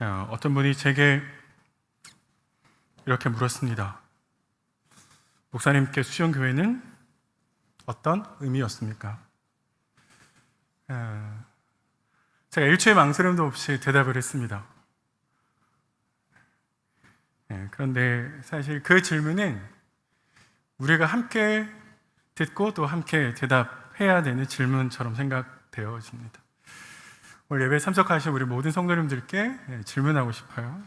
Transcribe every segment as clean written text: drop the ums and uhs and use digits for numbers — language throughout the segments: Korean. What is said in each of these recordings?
어떤 분이 제게 이렇게 물었습니다. 목사님께 수영교회는 어떤 의미였습니까? 제가 일초의 망설임도 없이 대답을 했습니다. 그런데 사실 그 질문은 우리가 함께 듣고 또 함께 대답해야 되는 질문처럼 생각되어집니다. 오늘 예배에 참석하신 우리 모든 성도님들께 질문하고 싶어요.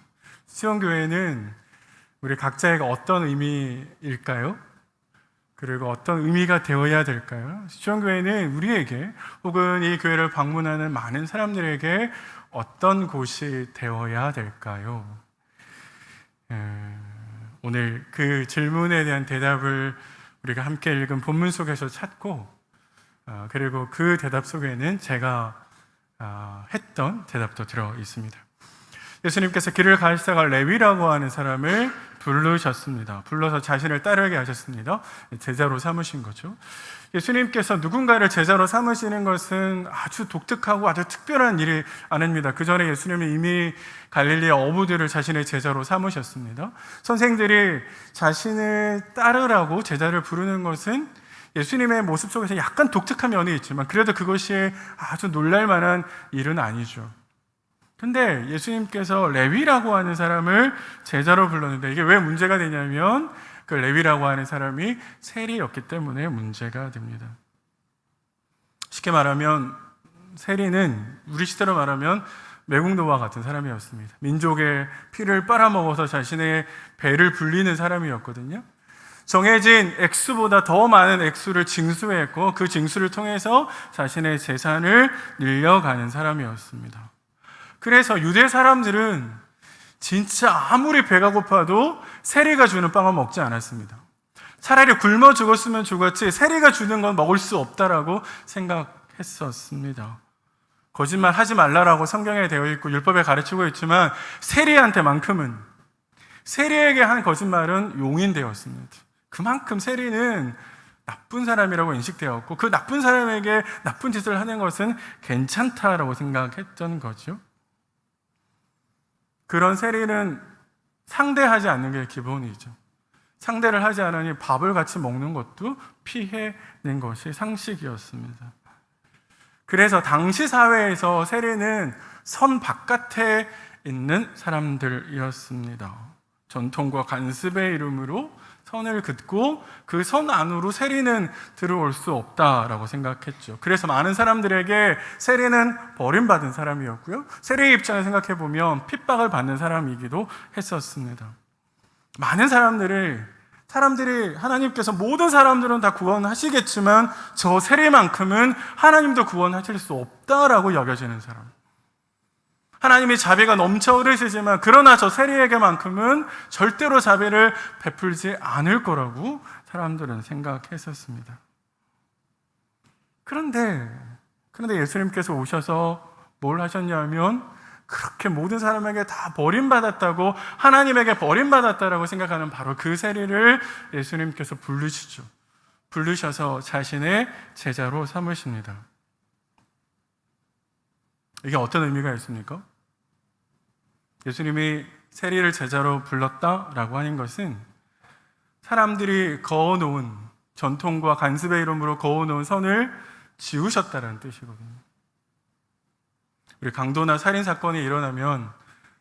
수영교회는 우리 각자에게 어떤 의미일까요? 그리고 어떤 의미가 되어야 될까요? 수영교회는 우리에게 혹은 이 교회를 방문하는 많은 사람들에게 어떤 곳이 되어야 될까요? 오늘 그 질문에 대한 대답을 우리가 함께 읽은 본문 속에서 찾고 그리고 그 대답 속에는 제가 했던 대답도 들어 있습니다. 예수님께서 길을 가시다가 레위라고 하는 사람을 부르셨습니다. 불러서 자신을 따르게 하셨습니다. 제자로 삼으신 거죠. 예수님께서 누군가를 제자로 삼으시는 것은 아주 독특하고 아주 특별한 일이 아닙니다. 그 전에 예수님은 이미 갈릴리의 어부들을 자신의 제자로 삼으셨습니다. 선생들이 자신을 따르라고 제자를 부르는 것은 예수님의 모습 속에서 약간 독특한 면이 있지만 그래도 그것이 아주 놀랄만한 일은 아니죠. 근데 예수님께서 레위라고 하는 사람을 제자로 불렀는데 이게 왜 문제가 되냐면 그 레위라고 하는 사람이 세리였기 때문에 문제가 됩니다. 쉽게 말하면 세리는 우리 시대로 말하면 매국노와 같은 사람이었습니다. 민족의 피를 빨아먹어서 자신의 배를 불리는 사람이었거든요. 정해진 액수보다 더 많은 액수를 징수했고 그 징수를 통해서 자신의 재산을 늘려가는 사람이었습니다. 그래서 유대 사람들은 진짜 아무리 배가 고파도 세리가 주는 빵은 먹지 않았습니다. 차라리 굶어 죽었으면 죽었지 세리가 주는 건 먹을 수 없다라고 생각했었습니다. 거짓말 하지 말라라고 성경에 되어 있고 율법에 가르치고 있지만 세리한테만큼은 세리에게 한 거짓말은 용인되었습니다. 그만큼 세리는 나쁜 사람이라고 인식되었고 그 나쁜 사람에게 나쁜 짓을 하는 것은 괜찮다라고 생각했던 거죠. 그런 세리는 상대하지 않는 게 기본이죠. 상대를 하지 않으니 밥을 같이 먹는 것도 피해낸 것이 상식이었습니다. 그래서 당시 사회에서 세리는 선 바깥에 있는 사람들이었습니다. 전통과 관습의 이름으로 선을 긋고 그 선 안으로 세리는 들어올 수 없다라고 생각했죠. 그래서 많은 사람들에게 세리는 버림받은 사람이었고요. 세리의 입장을 생각해 보면 핍박을 받는 사람이기도 했었습니다. 많은 사람들이 하나님께서 모든 사람들은 다 구원하시겠지만 저 세리만큼은 하나님도 구원하실 수 없다라고 여겨지는 사람. 하나님이 자비가 넘쳐 흐르시지만 그러나 저 세리에게만큼은 절대로 자비를 베풀지 않을 거라고 사람들은 생각했었습니다. 그런데 예수님께서 오셔서 뭘 하셨냐면 그렇게 모든 사람에게 다 버림받았다고 하나님에게 버림받았다라고 생각하는 바로 그 세리를 예수님께서 부르시죠. 부르셔서 자신의 제자로 삼으십니다. 이게 어떤 의미가 있습니까? 예수님이 세리를 제자로 불렀다라고 하는 것은 사람들이 그어놓은 전통과 관습의 이름으로 그어놓은 선을 지우셨다는 뜻이거든요. 우리 강도나 살인 사건이 일어나면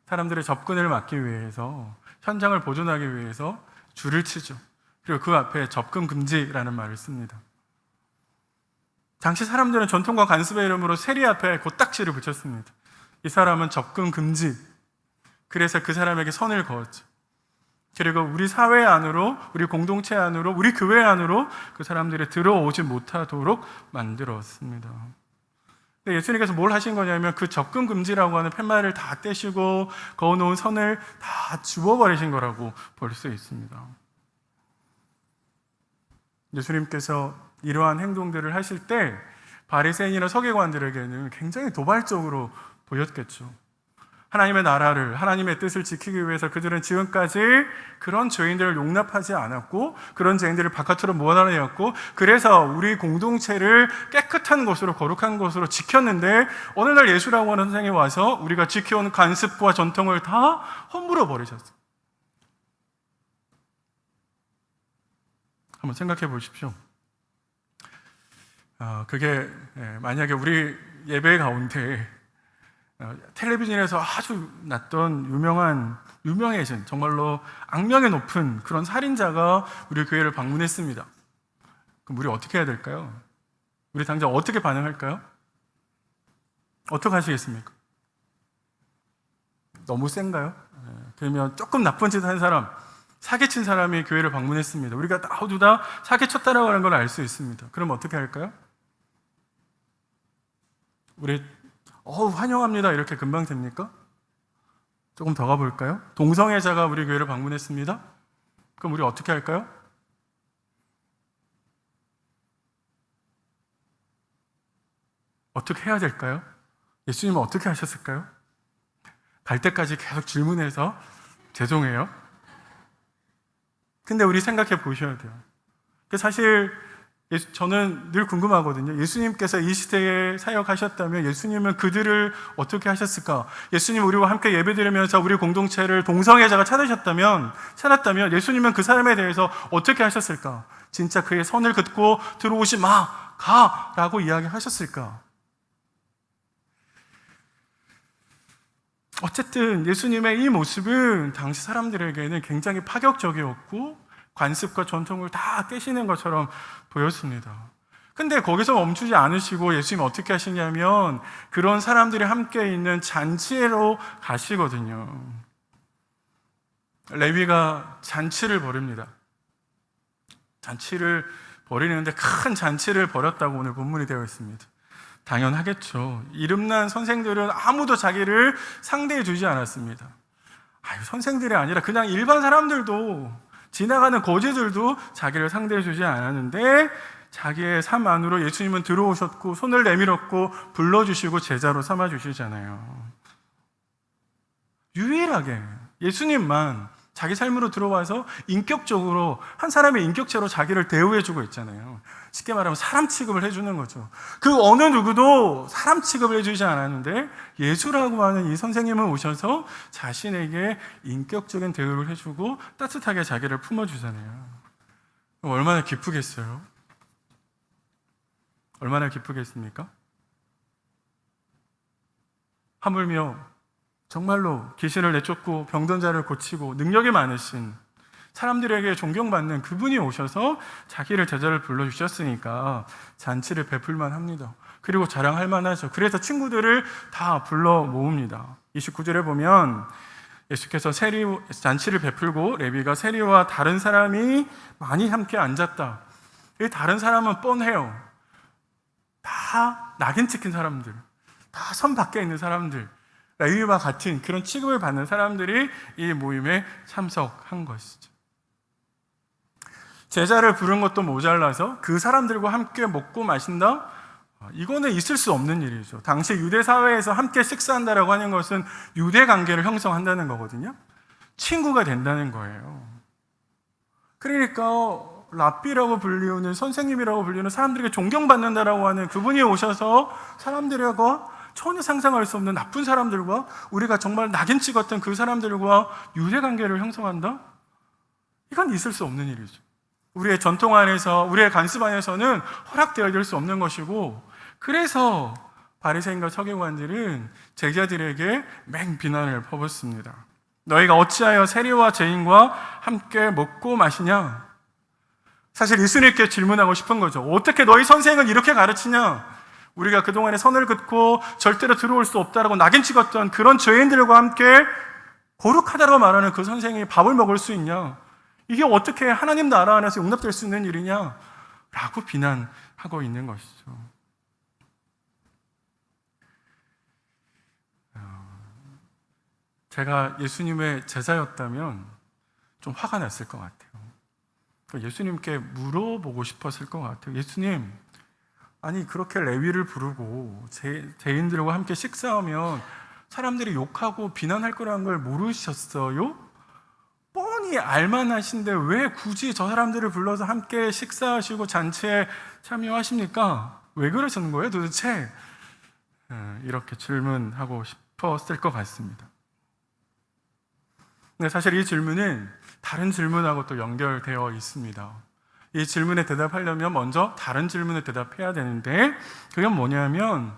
사람들의 접근을 막기 위해서 현장을 보존하기 위해서 줄을 치죠. 그리고 그 앞에 접근 금지라는 말을 씁니다. 당시 사람들은 전통과 관습의 이름으로 세리 앞에 고딱지를 붙였습니다. 이 사람은 접근 금지. 그래서 그 사람에게 선을 그었죠. 그리고 우리 사회 안으로, 우리 공동체 안으로, 우리 교회 안으로 그 사람들이 들어오지 못하도록 만들었습니다. 근데 예수님께서 뭘 하신 거냐면 그 접근 금지라고 하는 팻말을 다 떼시고 그어놓은 선을 다 지워버리신 거라고 볼 수 있습니다. 예수님께서 이러한 행동들을 하실 때 바리새인이나 서기관들에게는 굉장히 도발적으로 보였겠죠. 하나님의 나라를, 하나님의 뜻을 지키기 위해서 그들은 지금까지 그런 죄인들을 용납하지 않았고 그런 죄인들을 바깥으로 몰아내었고 그래서 우리 공동체를 깨끗한 곳으로, 거룩한 곳으로 지켰는데 어느 날 예수라고 하는 선생님이 와서 우리가 지켜온 관습과 전통을 다 허물어 버리셨어요. 한번 생각해 보십시오. 그게 만약에 우리 예배 가운데 텔레비전에서 아주 났던 유명해진 정말로 악명의 높은 그런 살인자가 우리 교회를 방문했습니다. 그럼 우리 어떻게 해야 될까요? 우리 당장 어떻게 반응할까요? 어떻게 하시겠습니까? 너무 센가요? 그러면 조금 나쁜 짓 한 사람, 사기친 사람이 교회를 방문했습니다. 우리가 모두 다 사기쳤다라고 하는 걸 알 수 있습니다. 그럼 어떻게 할까요? 우리 환영합니다 이렇게 금방 됩니까? 조금 더 가볼까요? 동성애자가 우리 교회를 방문했습니다. 그럼 우리 어떻게 할까요? 어떻게 해야 될까요? 예수님은 어떻게 하셨을까요? 갈 때까지 계속 질문해서 죄송해요. 근데 우리 생각해 보셔야 돼요. 사실 저는 늘 궁금하거든요. 예수님께서 이 시대에 사역하셨다면 예수님은 그들을 어떻게 하셨을까? 예수님 우리와 함께 예배드리면서 우리 공동체를 동성애자가 찾았다면 예수님은 그 사람에 대해서 어떻게 하셨을까? 진짜 그의 선을 긋고 들어오지 마, 가! 라고 이야기하셨을까? 어쨌든 예수님의 이 모습은 당시 사람들에게는 굉장히 파격적이었고 관습과 전통을 다 깨시는 것처럼 보였습니다. 근데 거기서 멈추지 않으시고 예수님 어떻게 하시냐면 그런 사람들이 함께 있는 잔치로 가시거든요. 레위가 잔치를 벌입니다. 잔치를 벌이는데 큰 잔치를 벌였다고 오늘 본문이 되어 있습니다. 당연하겠죠. 이름난 선생들은 아무도 자기를 상대해 주지 않았습니다. 선생들이 아니라 그냥 일반 사람들도, 지나가는 거지들도 자기를 상대해 주지 않았는데 자기의 삶 안으로 예수님은 들어오셨고 손을 내밀었고 불러주시고 제자로 삼아주시잖아요. 유일하게 예수님만 자기 삶으로 들어와서 인격적으로 한 사람의 인격체로 자기를 대우해주고 있잖아요. 쉽게 말하면 사람 취급을 해주는 거죠. 그 어느 누구도 사람 취급을 해주지 않았는데 예수라고 하는 이 선생님은 오셔서 자신에게 인격적인 대우를 해주고 따뜻하게 자기를 품어주잖아요. 얼마나 기쁘겠어요? 얼마나 기쁘겠습니까? 하물며 정말로 귀신을 내쫓고 병든 자를 고치고 능력이 많으신 사람들에게 존경받는 그분이 오셔서 자기를 제자를 불러주셨으니까 잔치를 베풀만 합니다. 그리고 자랑할 만하죠. 그래서 친구들을 다 불러 모읍니다. 29절에 보면 예수께서 잔치를 베풀고 레위가 세리와 다른 사람이 많이 함께 앉았다. 이 다른 사람은 뻔해요. 다 낙인 찍힌 사람들, 다 선 밖에 있는 사람들, 레위와 같은 그런 취급을 받는 사람들이 이 모임에 참석한 것이죠. 제자를 부른 것도 모자라서 그 사람들과 함께 먹고 마신다? 이거는 있을 수 없는 일이죠. 당시 유대 사회에서 함께 식사한다라고 하는 것은 유대 관계를 형성한다는 거거든요. 친구가 된다는 거예요. 그러니까 랍비라고 불리우는, 선생님이라고 불리는, 사람들에게 존경받는다라고 하는 그분이 오셔서 사람들과 전혀 상상할 수 없는 나쁜 사람들과, 우리가 정말 낙인 찍었던 그 사람들과 유대 관계를 형성한다? 이건 있을 수 없는 일이죠. 우리의 전통 안에서, 우리의 관습 안에서는 허락되어질 수 없는 것이고, 그래서 바리새인과 서기관들은 제자들에게 맹비난을 퍼붓습니다. 너희가 어찌하여 세리와 죄인과 함께 먹고 마시냐? 사실 예수님께 질문하고 싶은 거죠. 어떻게 너희 선생은 이렇게 가르치냐? 우리가 그동안에 선을 긋고 절대로 들어올 수 없다라고 낙인 찍었던 그런 죄인들과 함께 거룩하다고 말하는 그 선생이 밥을 먹을 수 있냐? 이게 어떻게 하나님 나라 안에서 용납될 수 있는 일이냐? 라고 비난하고 있는 것이죠. 제가 예수님의 제자였다면 좀 화가 났을 것 같아요. 예수님께 물어보고 싶었을 것 같아요. 예수님, 아니 그렇게 레위를 부르고 죄인들과 함께 식사하면 사람들이 욕하고 비난할 거라는 걸 모르셨어요? 뻔히 알만하신데 왜 굳이 저 사람들을 불러서 함께 식사하시고 잔치에 참여하십니까? 왜 그러시는 거예요 도대체? 이렇게 질문하고 싶었을 것 같습니다. 근데 사실 이 질문은 다른 질문하고 또 연결되어 있습니다. 이 질문에 대답하려면 먼저 다른 질문에 대답해야 되는데, 그게 뭐냐면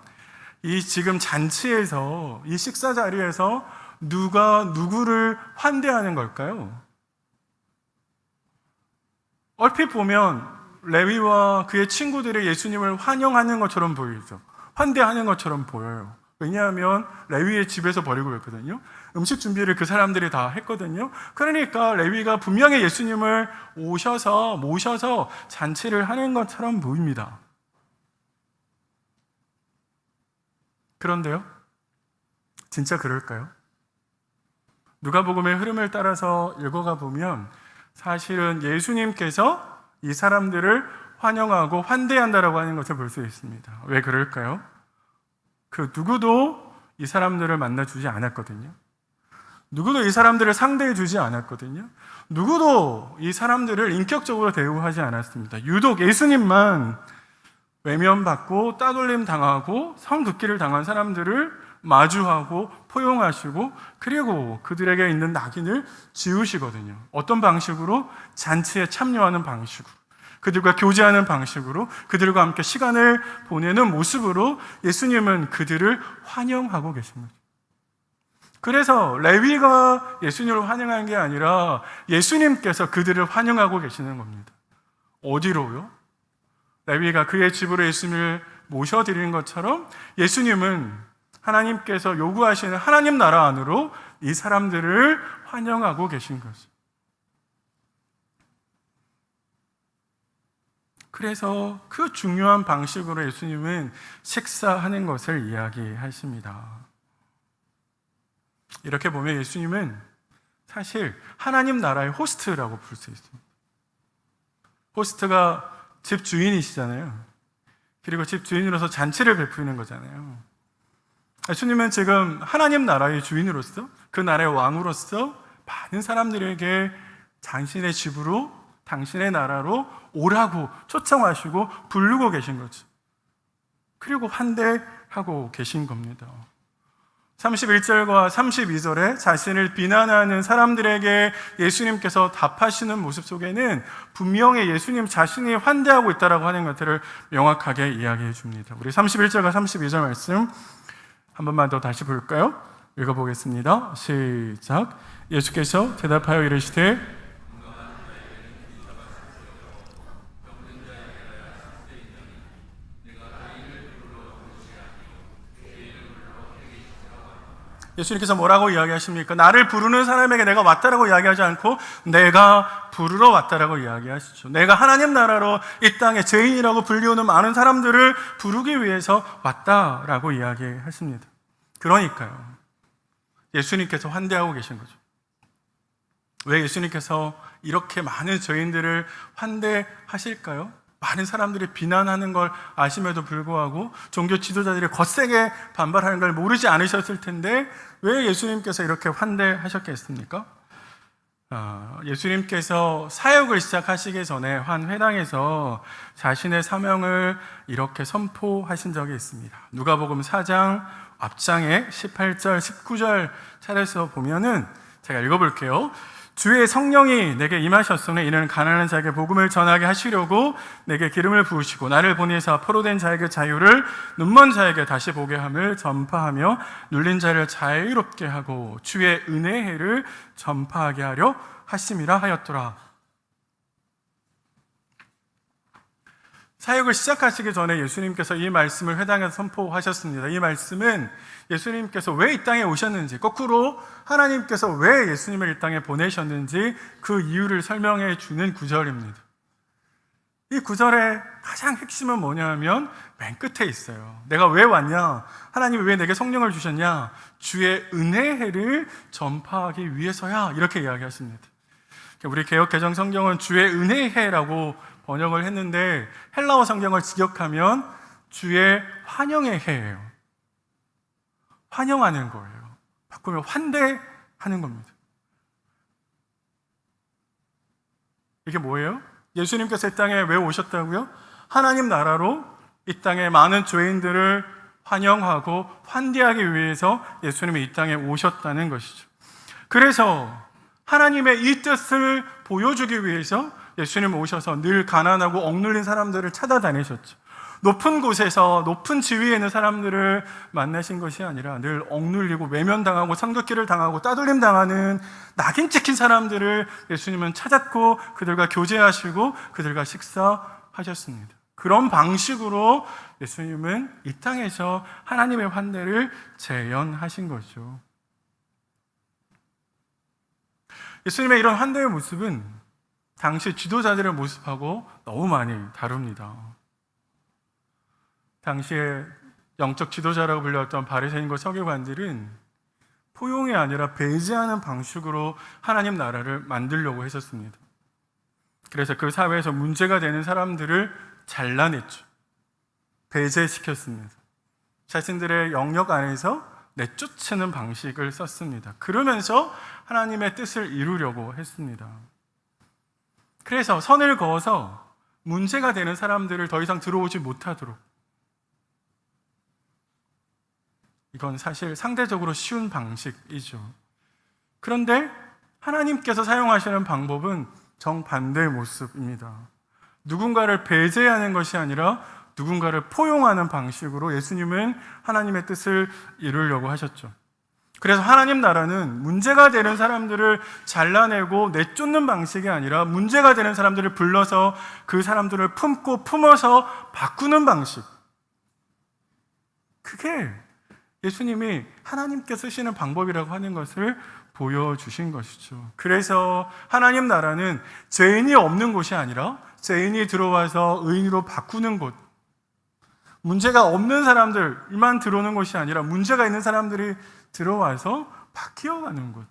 이 지금 잔치에서, 이 식사 자리에서 누가 누구를 환대하는 걸까요? 얼핏 보면 레위와 그의 친구들이 예수님을 환영하는 것처럼 보이죠. 환대하는 것처럼 보여요. 왜냐하면 레위의 집에서 벌이고 있거든요. 음식 준비를 그 사람들이 다 했거든요. 그러니까 레위가 분명히 예수님을 모셔서 잔치를 하는 것처럼 보입니다. 그런데요, 진짜 그럴까요? 누가복음의 흐름을 따라서 읽어가 보면 사실은 예수님께서 이 사람들을 환영하고 환대한다라고 하는 것을 볼 수 있습니다. 왜 그럴까요? 그 누구도 이 사람들을 만나주지 않았거든요. 누구도 이 사람들을 상대해 주지 않았거든요. 누구도 이 사람들을 인격적으로 대우하지 않았습니다. 유독 예수님만 외면받고 따돌림 당하고 성극기를 당한 사람들을 마주하고 포용하시고, 그리고 그들에게 있는 낙인을 지우시거든요. 어떤 방식으로? 잔치에 참여하는 방식으로, 그들과 교제하는 방식으로, 그들과 함께 시간을 보내는 모습으로 예수님은 그들을 환영하고 계신 거죠. 그래서 레위가 예수님을 환영한 게 아니라 예수님께서 그들을 환영하고 계시는 겁니다. 어디로요? 레위가 그의 집으로 예수님을 모셔드리는 것처럼 예수님은 하나님께서 요구하시는 하나님 나라 안으로 이 사람들을 환영하고 계신 거죠. 그래서 그 중요한 방식으로 예수님은 식사하는 것을 이야기하십니다. 이렇게 보면 예수님은 사실 하나님 나라의 호스트라고 볼 수 있습니다. 호스트가 집 주인이시잖아요. 그리고 집 주인으로서 잔치를 베푸는 거잖아요. 예수님은 지금 하나님 나라의 주인으로서, 그 나라의 왕으로서 많은 사람들에게 당신의 집으로, 당신의 나라로 오라고 초청하시고 부르고 계신 거죠. 그리고 환대하고 계신 겁니다. 31절과 32절에 자신을 비난하는 사람들에게 예수님께서 답하시는 모습 속에는 분명히 예수님 자신이 환대하고 있다고 하는 것들을 명확하게 이야기해 줍니다. 우리 31절과 32절 말씀 한 번만 더 다시 볼까요? 읽어보겠습니다. 시작. 예수께서 대답하여 이르시되 예수님께서 뭐라고 이야기하십니까? 나를 부르는 사람에게 내가 왔다라고 이야기하지 않고 내가 부르러 왔다라고 이야기하시죠. 내가 하나님 나라로 이 땅에 죄인이라고 불리우는 많은 사람들을 부르기 위해서 왔다라고 이야기하십니다. 그러니까요, 예수님께서 환대하고 계신 거죠. 왜 예수님께서 이렇게 많은 죄인들을 환대하실까요? 많은 사람들이 비난하는 걸 아심에도 불구하고 종교 지도자들이 거세게 반발하는 걸 모르지 않으셨을 텐데 왜 예수님께서 이렇게 환대하셨겠습니까? 예수님께서 사역을 시작하시기 전에 한 회당에서 자신의 사명을 이렇게 선포하신 적이 있습니다. 누가복음 4장 앞장에 18절, 19절 차례에서 보면은 제가 읽어볼게요. 주의 성령이 내게 임하셨으니 이는 가난한 자에게 복음을 전하게 하시려고 내게 기름을 부으시고 나를 보내사 포로된 자에게 자유를, 눈먼 자에게 다시 보게 함을 전파하며 눌린 자를 자유롭게 하고 주의 은혜의 해를 전파하게 하려 하심이라 하였더라. 사역을 시작하시기 전에 예수님께서 이 말씀을 회당에서 선포하셨습니다. 이 말씀은 예수님께서 왜 이 땅에 오셨는지, 거꾸로 하나님께서 왜 예수님을 이 땅에 보내셨는지 그 이유를 설명해 주는 구절입니다. 이 구절의 가장 핵심은 뭐냐면 맨 끝에 있어요. 내가 왜 왔냐? 하나님이 왜 내게 성령을 주셨냐? 주의 은혜의 해를 전파하기 위해서야, 이렇게 이야기하십니다. 우리 개역 개정 성경은 주의 은혜의 해라고 번역을 했는데 헬라어 성경을 직역하면 주의 환영의 해예요. 환영하는 거예요. 바꾸며 환대하는 겁니다. 이게 뭐예요? 예수님께서 이 땅에 왜 오셨다고요? 하나님 나라로 이 땅에 많은 죄인들을 환영하고 환대하기 위해서 예수님이 이 땅에 오셨다는 것이죠. 그래서 하나님의 이 뜻을 보여주기 위해서 예수님 오셔서 늘 가난하고 억눌린 사람들을 찾아다니셨죠. 높은 곳에서 높은 지위에 있는 사람들을 만나신 것이 아니라 늘 억눌리고 외면당하고 상급기를 당하고 따돌림 당하는 낙인 찍힌 사람들을 예수님은 찾았고 그들과 교제하시고 그들과 식사하셨습니다. 그런 방식으로 예수님은 이 땅에서 하나님의 환대를 재현하신 거죠. 예수님의 이런 환대의 모습은 당시 지도자들의 모습하고 너무 많이 다릅니다. 당시에 영적 지도자라고 불렸던 바리새인과 서기관들은 포용이 아니라 배제하는 방식으로 하나님 나라를 만들려고 했었습니다. 그래서 그 사회에서 문제가 되는 사람들을 잘라냈죠. 배제시켰습니다. 자신들의 영역 안에서 내쫓는 방식을 썼습니다. 그러면서 하나님의 뜻을 이루려고 했습니다. 그래서 선을 그어서 문제가 되는 사람들을 더 이상 들어오지 못하도록, 이건 사실 상대적으로 쉬운 방식이죠. 그런데 하나님께서 사용하시는 방법은 정반대의 모습입니다. 누군가를 배제하는 것이 아니라 누군가를 포용하는 방식으로 예수님은 하나님의 뜻을 이루려고 하셨죠. 그래서 하나님 나라는 문제가 되는 사람들을 잘라내고 내쫓는 방식이 아니라 문제가 되는 사람들을 불러서 그 사람들을 품고 품어서 바꾸는 방식. 그게 예수님이 하나님께 쓰시는 방법이라고 하는 것을 보여주신 것이죠. 그래서 하나님 나라는 죄인이 없는 곳이 아니라 죄인이 들어와서 의인으로 바꾸는 곳, 문제가 없는 사람들만 들어오는 것이 아니라 문제가 있는 사람들이 들어와서 바뀌어가는 곳,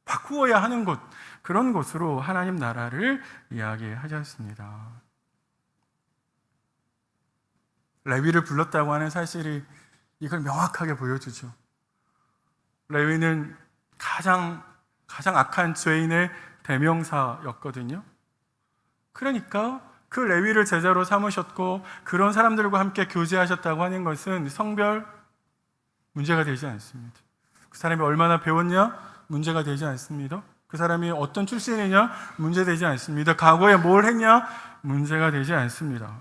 바꾸어야 하는 곳, 그런 곳으로 하나님 나라를 이야기하셨습니다. 레위를 불렀다고 하는 사실이 이걸 명확하게 보여주죠. 레위는 가장 악한 죄인의 대명사였거든요. 그러니까 그 레위를 제자로 삼으셨고 그런 사람들과 함께 교제하셨다고 하는 것은 성별 문제가 되지 않습니다. 그 사람이 얼마나 배웠냐? 문제가 되지 않습니다. 그 사람이 어떤 출신이냐? 문제되지 않습니다. 과거에 뭘 했냐? 문제가 되지 않습니다.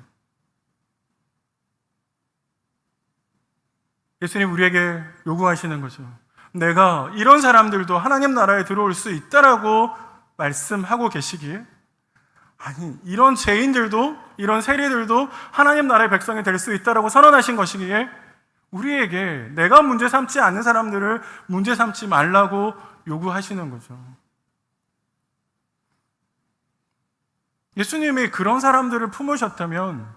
예수님 우리에게 요구하시는 거죠. 내가 이런 사람들도 하나님 나라에 들어올 수 있다라고 말씀하고 계시기에, 아니 이런 죄인들도 이런 세리들도 하나님 나라의 백성이 될 수 있다라고 선언하신 것이기에 우리에게 내가 문제 삼지 않는 사람들을 문제 삼지 말라고 요구하시는 거죠. 예수님이 그런 사람들을 품으셨다면,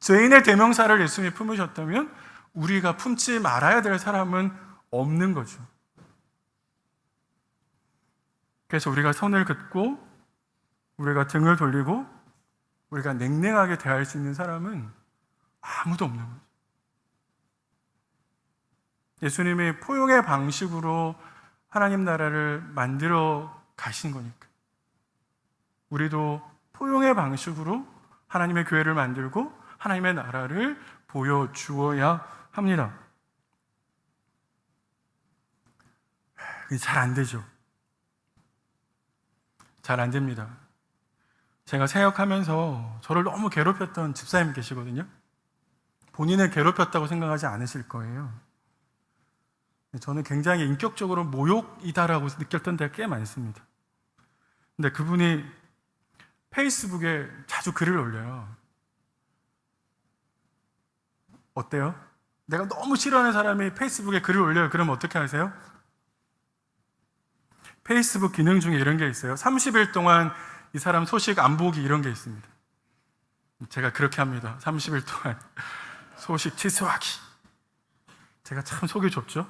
죄인의 대명사를 예수님이 품으셨다면 우리가 품지 말아야 될 사람은 없는 거죠. 그래서 우리가 선을 긋고 우리가 등을 돌리고 우리가 냉랭하게 대할 수 있는 사람은 아무도 없는 거죠. 예수님이 포용의 방식으로 하나님 나라를 만들어 가신 거니까 우리도 포용의 방식으로 하나님의 교회를 만들고 하나님의 나라를 보여주어야 합니다. 잘 안 되죠. 잘 안 됩니다. 제가 사역하면서 저를 너무 괴롭혔던 집사님 계시거든요. 본인을 괴롭혔다고 생각하지 않으실 거예요. 저는 굉장히 인격적으로 모욕이다라고 느꼈던 데가 꽤 많습니다. 근데 그분이 페이스북에 자주 글을 올려요. 어때요? 내가 너무 싫어하는 사람이 페이스북에 글을 올려요. 그럼 어떻게 하세요? 페이스북 기능 중에 이런 게 있어요. 30일 동안 이 사람 소식 안 보기, 이런 게 있습니다. 제가 그렇게 합니다. 30일 동안 소식 취소하기. 제가 참 속이 좁죠?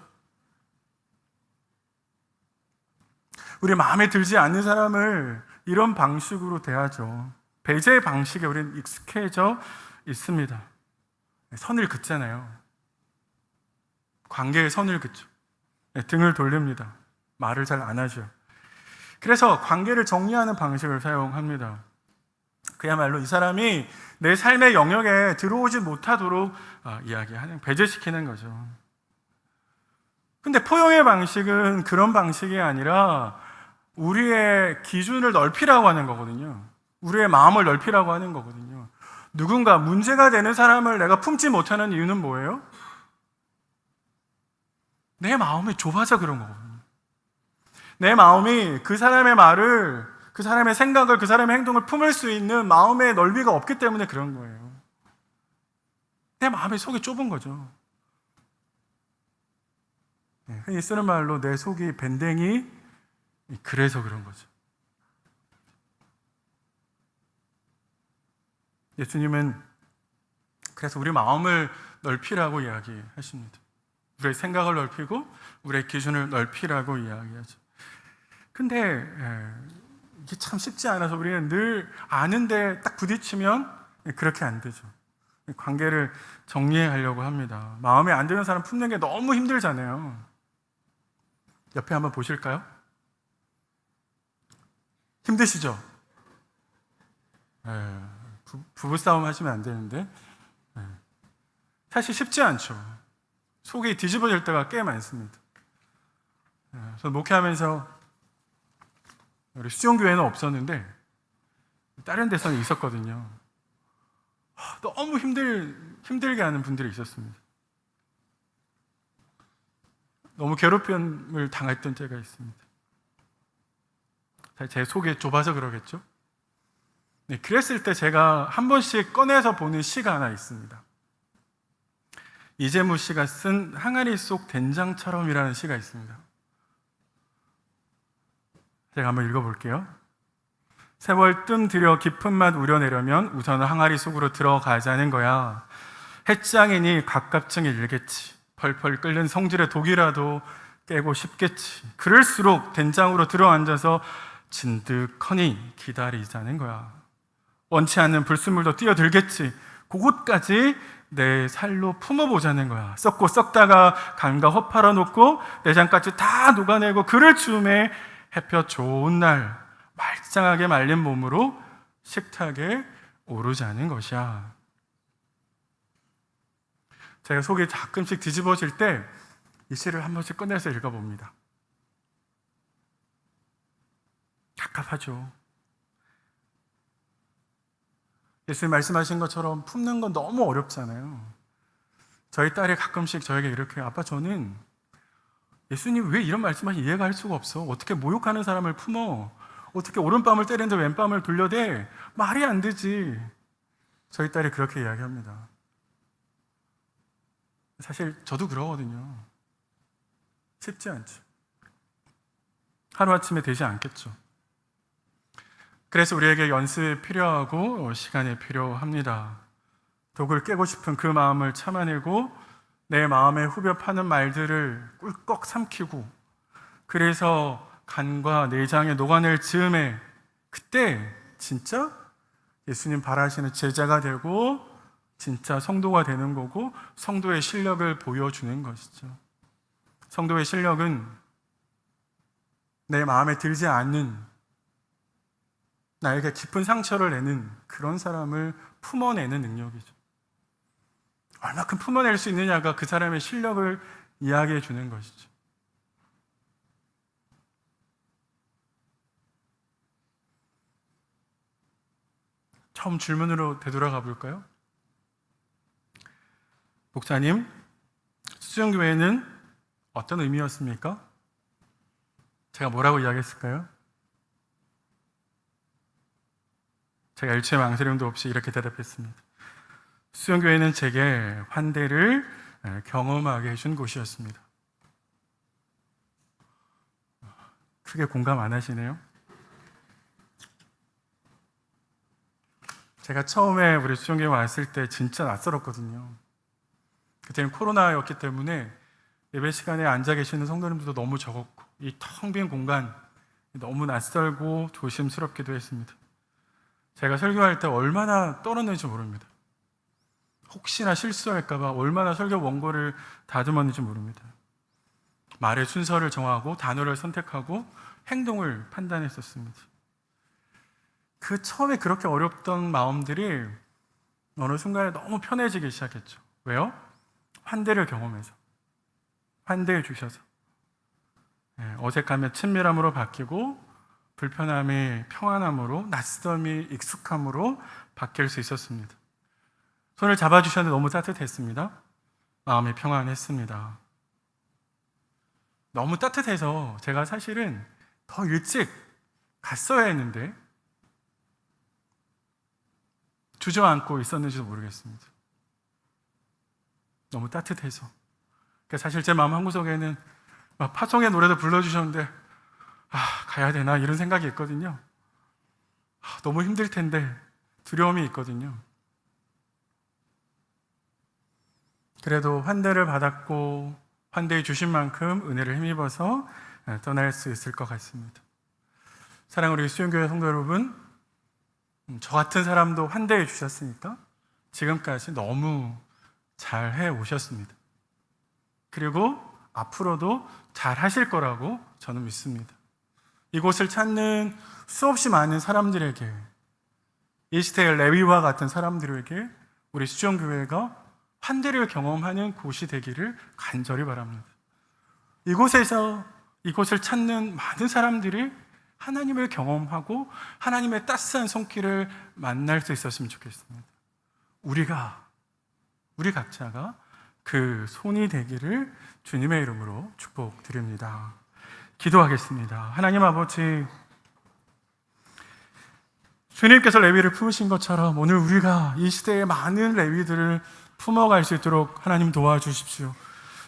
우리 마음에 들지 않는 사람을 이런 방식으로 대하죠. 배제의 방식에 우리는 익숙해져 있습니다. 선을 긋잖아요. 관계에 선을 긋죠. 등을 돌립니다. 말을 잘 안 하죠. 그래서 관계를 정리하는 방식을 사용합니다. 그야말로 이 사람이 내 삶의 영역에 들어오지 못하도록 이야기하는, 배제시키는 거죠. 근데 포용의 방식은 그런 방식이 아니라 우리의 기준을 넓히라고 하는 거거든요. 우리의 마음을 넓히라고 하는 거거든요. 누군가 문제가 되는 사람을 내가 품지 못하는 이유는 뭐예요? 내 마음이 좁아서 그런 거거든요. 내 마음이 그 사람의 말을, 그 사람의 생각을, 그 사람의 행동을 품을 수 있는 마음의 넓이가 없기 때문에 그런 거예요. 내 마음의 속이 좁은 거죠. 흔히 쓰는 말로 내 속이 밴댕이, 그래서 그런 거죠. 예수님은 그래서 우리 마음을 넓히라고 이야기하십니다. 우리의 생각을 넓히고 우리의 기준을 넓히라고 이야기하죠. 근데 이게 참 쉽지 않아서 우리는 늘 아는데 딱 부딪히면 그렇게 안 되죠. 관계를 정리하려고 합니다. 마음에 안 드는 사람 품는 게 너무 힘들잖아요. 옆에 한번 보실까요? 힘드시죠? 부부싸움 하시면 안 되는데 사실 쉽지 않죠. 속이 뒤집어질 때가 꽤 많습니다. 저는 목회하면서 우리 수종교회는 없었는데 다른 데서는 있었거든요. 너무 힘들게 하는 분들이 있었습니다. 너무 괴롭힘을 당했던 때가 있습니다. 제 속이 좁아서 그러겠죠? 네, 그랬을 때 제가 한 번씩 꺼내서 보는 시가 하나 있습니다. 이재무 씨가 쓴 항아리 속 된장처럼이라는 시가 있습니다. 제가 한번 읽어볼게요. 세월 뜸 들여 깊은 맛 우려내려면 우선 항아리 속으로 들어가자는 거야. 햇장이니 가깝증이 일겠지. 펄펄 끓는 성질의 독이라도 깨고 싶겠지. 그럴수록 된장으로 들어앉아서 진득하니 기다리자는 거야. 원치 않는 불순물도 뛰어들겠지. 그곳까지 내 살로 품어보자는 거야. 썩고 썩다가 간과 허파라 놓고 내장까지 다 녹아내고 그럴 즈음에 햇볕 좋은 날 말짱하게 말린 몸으로 식탁에 오르자는 것이야. 제가 속이 가끔씩 뒤집어질 때 이 시를 한 번씩 꺼내서 읽어봅니다. 갑갑하죠. 예수님 말씀하신 것처럼 품는 건 너무 어렵잖아요. 저희 딸이 가끔씩 저에게 이렇게, 아빠 저는 예수님 왜 이런 말씀하시 이해가 할 수가 없어. 어떻게 모욕하는 사람을 품어. 어떻게 오른밤을 때리는데 왼밤을 돌려대. 말이 안 되지. 저희 딸이 그렇게 이야기합니다. 사실 저도 그러거든요. 쉽지 않죠. 하루아침에 되지 않겠죠. 그래서 우리에게 연습이 필요하고 시간이 필요합니다. 독을 깨고 싶은 그 마음을 참아내고 내 마음에 후벼 파는 말들을 꿀꺽 삼키고 그래서 간과 내장에 녹아낼 즈음에 그때 진짜 예수님 바라시는 제자가 되고 진짜 성도가 되는 거고 성도의 실력을 보여주는 것이죠. 성도의 실력은 내 마음에 들지 않는 나에게 깊은 상처를 내는 그런 사람을 품어내는 능력이죠. 얼마큼 품어낼 수 있느냐가 그 사람의 실력을 이야기해 주는 것이죠. 처음 질문으로 되돌아가 볼까요? 목사님, 수정교회는 어떤 의미였습니까? 제가 뭐라고 이야기했을까요? 제가 일체의 망설임도 없이 이렇게 대답했습니다. 수영교회는 제게 환대를 경험하게 해준 곳이었습니다. 크게 공감 안 하시네요? 제가 처음에 우리 수영교회 왔을 때 진짜 낯설었거든요. 그때는 코로나였기 때문에 예배 시간에 앉아 계시는 성도님들도 너무 적었고 이 텅 빈 공간 너무 낯설고 조심스럽기도 했습니다. 제가 설교할 때 얼마나 떨었는지 모릅니다. 혹시나 실수할까 봐 얼마나 설교 원고를 다듬었는지 모릅니다. 말의 순서를 정하고 단어를 선택하고 행동을 판단했었습니다. 그 처음에 그렇게 어렵던 마음들이 어느 순간에 너무 편해지기 시작했죠. 왜요? 환대를 경험해서, 환대해 주셔서 어색함이 친밀함으로 바뀌고 불편함이 평안함으로, 낯섦이 익숙함으로 바뀔 수 있었습니다. 손을 잡아주셨는데 너무 따뜻했습니다. 마음이 평안했습니다. 너무 따뜻해서 제가 사실은 더 일찍 갔어야 했는데 주저앉고 있었는지도 모르겠습니다. 너무 따뜻해서. 그러니까 사실 제 마음 한구석에는 막 파송의 노래도 불러주셨는데 가야 되나 이런 생각이 있거든요. 너무 힘들 텐데 두려움이 있거든요. 그래도 환대를 받았고 환대해 주신 만큼 은혜를 힘입어서 떠날 수 있을 것 같습니다. 사랑하는 우리 수영교회 성도 여러분, 저 같은 사람도 환대해 주셨으니까 지금까지 너무 잘 해 오셨습니다. 그리고 앞으로도 잘 하실 거라고 저는 믿습니다. 이곳을 찾는 수없이 많은 사람들에게, 이 시대의 레위와 같은 사람들에게 우리 수정교회가 환대를 경험하는 곳이 되기를 간절히 바랍니다. 이곳에서 이곳을 찾는 많은 사람들이 하나님을 경험하고 하나님의 따스한 손길을 만날 수 있었으면 좋겠습니다. 우리 각자가 그 손이 되기를 주님의 이름으로 축복드립니다. 기도하겠습니다. 하나님 아버지, 주님께서 레위를 품으신 것처럼 오늘 우리가 이 시대의 많은 레위들을 품어갈 수 있도록 하나님 도와주십시오.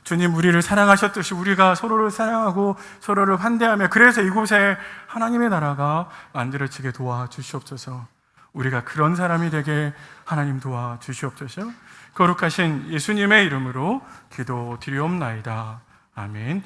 주님, 우리를 사랑하셨듯이 우리가 서로를 사랑하고 서로를 환대하며, 그래서 이곳에 하나님의 나라가 만들어지게 도와주시옵소서. 우리가 그런 사람이 되게 하나님 도와주시옵소서. 거룩하신 예수님의 이름으로 기도드리옵나이다. 아멘.